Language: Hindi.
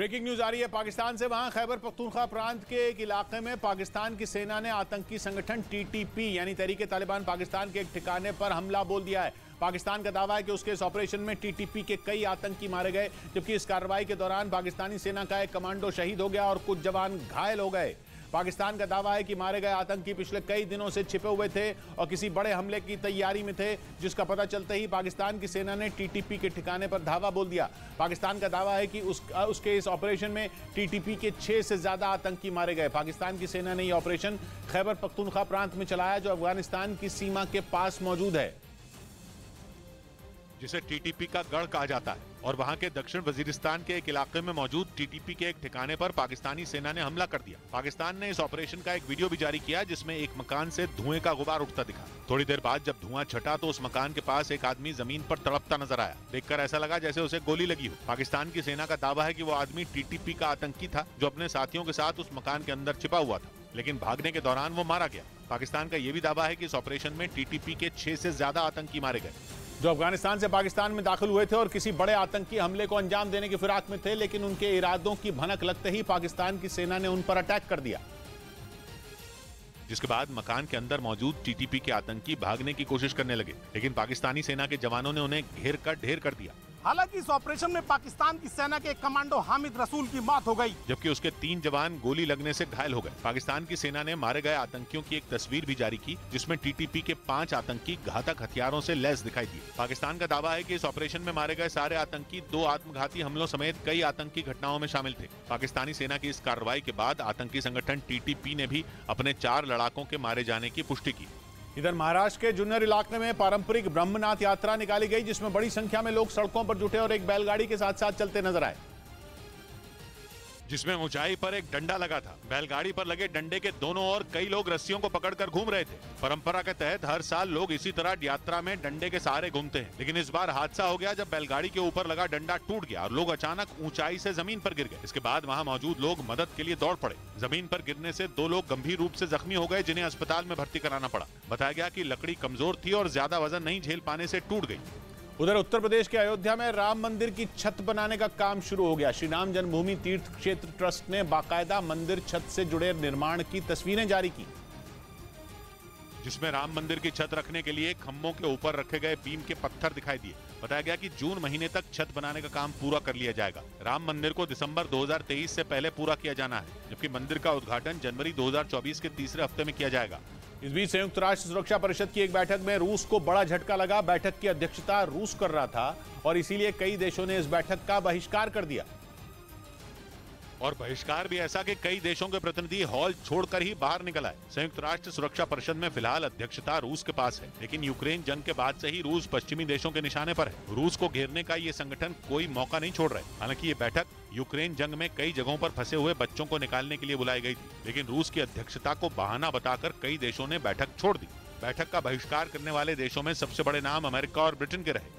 ब्रेकिंग न्यूज आ रही है पाकिस्तान से। वहां खैबर पख्तूनख्वा प्रांत के एक इलाके में पाकिस्तान की सेना ने आतंकी संगठन टीटीपी यानी तहरीक तालिबान पाकिस्तान के एक ठिकाने पर हमला बोल दिया है। पाकिस्तान का दावा है कि उसके इस ऑपरेशन में टीटीपी के कई आतंकी मारे गए, जबकि इस कार्रवाई के दौरान पाकिस्तानी सेना का एक कमांडो शहीद हो गया और कुछ जवान घायल हो गए। पाकिस्तान का दावा है कि मारे गए आतंकी पिछले कई दिनों से छिपे हुए थे और किसी बड़े हमले की तैयारी में थे, जिसका पता चलते ही पाकिस्तान की सेना ने टीटीपी के ठिकाने पर धावा बोल दिया। पाकिस्तान का दावा है कि उसके इस ऑपरेशन में टीटीपी के 6 से ज्यादा आतंकी मारे गए। पाकिस्तान की सेना ने यह ऑपरेशन खैबर पख्तूनख्वा प्रांत में चलाया, जो अफगानिस्तान की सीमा के पास मौजूद है, जिसे टीटीपी का गढ़ कहा जाता है। और वहां के दक्षिण वजीरिस्तान के एक इलाके में मौजूद टीटीपी के एक ठिकाने पर पाकिस्तानी सेना ने हमला कर दिया। पाकिस्तान ने इस ऑपरेशन का एक वीडियो भी जारी किया, जिसमें एक मकान से धुएं का गुबार उठता दिखा। थोड़ी देर बाद जब धुआं छटा तो उस मकान के पास एक आदमी जमीन पर तड़पता नजर आया। देखकर ऐसा लगा जैसे उसे गोली लगी हो। पाकिस्तान की सेना का दावा है कि वो आदमी टीटीपी का आतंकी था, जो अपने साथियों के साथ उस मकान के अंदर छिपा हुआ था, लेकिन भागने के दौरान वो मारा गया। पाकिस्तान का यह भी दावा है कि इस ऑपरेशन में टीटीपी के 6 से ज्यादा आतंकी मारे गए, जो अफगानिस्तान से पाकिस्तान में दाखिल हुए थे और किसी बड़े आतंकी हमले को अंजाम देने की फिराक में थे, लेकिन उनके इरादों की भनक लगते ही पाकिस्तान की सेना ने उन पर अटैक कर दिया, जिसके बाद मकान के अंदर मौजूद टीटीपी के आतंकी भागने की कोशिश करने लगे, लेकिन पाकिस्तानी सेना के जवानों ने उन्हें घेर कर ढेर कर दिया। हालांकि इस ऑपरेशन में पाकिस्तान की सेना के कमांडो हामिद रसूल की मौत हो गई, जबकि उसके 3 जवान गोली लगने से घायल हो गए। पाकिस्तान की सेना ने मारे गए आतंकियों की एक तस्वीर भी जारी की, जिसमें टीटीपी के 5 आतंकी घातक हथियारों से लैस दिखाई दिए। पाकिस्तान का दावा है कि इस ऑपरेशन में मारे गए सारे आतंकी 2 आत्मघाती हमलों समेत कई आतंकी घटनाओं में शामिल थे। पाकिस्तानी सेना की इस कार्रवाई के बाद आतंकी संगठन टीटीपी ने भी अपने 4 लड़ाकों के मारे जाने की पुष्टि की। इधर महाराष्ट्र के जुन्नर इलाके में पारंपरिक ब्रह्मनाथ यात्रा निकाली गई, जिसमें बड़ी संख्या में लोग सड़कों पर जुटे और एक बैलगाड़ी के साथ साथ चलते नजर आए, जिसमें ऊंचाई पर एक डंडा लगा था। बैलगाड़ी पर लगे डंडे के दोनों ओर कई लोग रस्सियों को पकड़कर घूम रहे थे। परंपरा के तहत हर साल लोग इसी तरह यात्रा में डंडे के सहारे घूमते हैं, लेकिन इस बार हादसा हो गया जब बैलगाड़ी के ऊपर लगा डंडा टूट गया और लोग अचानक ऊंचाई से जमीन पर गिर गए। इसके बाद वहां मौजूद लोग मदद के लिए दौड़ पड़े। जमीन पर गिरने से 2 लोग गंभीर रूप से जख्मी हो गए, जिन्हें अस्पताल में भर्ती कराना पड़ा। बताया गया कि लकड़ी कमजोर थी और ज्यादा वजन नहीं झेल पाने से टूट गई। उधर उत्तर प्रदेश के अयोध्या में राम मंदिर की छत बनाने का काम शुरू हो गया। श्री राम जन्मभूमि तीर्थ क्षेत्र ट्रस्ट ने बाकायदा मंदिर छत से जुड़े निर्माण की तस्वीरें जारी की, जिसमें राम मंदिर की छत रखने के लिए खंभों के ऊपर रखे गए बीम के पत्थर दिखाई दिए। बताया गया कि जून महीने तक छत बनाने का काम पूरा कर लिया जाएगा। राम मंदिर को दिसंबर 2023 से पहले पूरा किया जाना है, जबकि मंदिर का उद्घाटन जनवरी 2024 के तीसरे हफ्ते में किया जाएगा। इस बीच संयुक्त राष्ट्र सुरक्षा परिषद की एक बैठक में रूस को बड़ा झटका लगा। बैठक की अध्यक्षता रूस कर रहा था और इसीलिए कई देशों ने इस बैठक का बहिष्कार कर दिया। और बहिष्कार भी ऐसा कि कई देशों के प्रतिनिधि हॉल छोड़कर ही बाहर निकल आए। संयुक्त राष्ट्र सुरक्षा परिषद में फिलहाल अध्यक्षता रूस के पास है, लेकिन यूक्रेन जंग के बाद से ही रूस पश्चिमी देशों के निशाने पर है। रूस को घेरने का ये संगठन कोई मौका नहीं छोड़ रहे। हालांकि ये बैठक यूक्रेन जंग में कई जगहों पर फंसे हुए बच्चों को निकालने के लिए बुलाई गई थी, लेकिन रूस की अध्यक्षता को बहाना बताकर कई देशों ने बैठक छोड़ दी। बैठक का बहिष्कार करने वाले देशों में सबसे बड़े नाम अमेरिका और ब्रिटेन के रहे।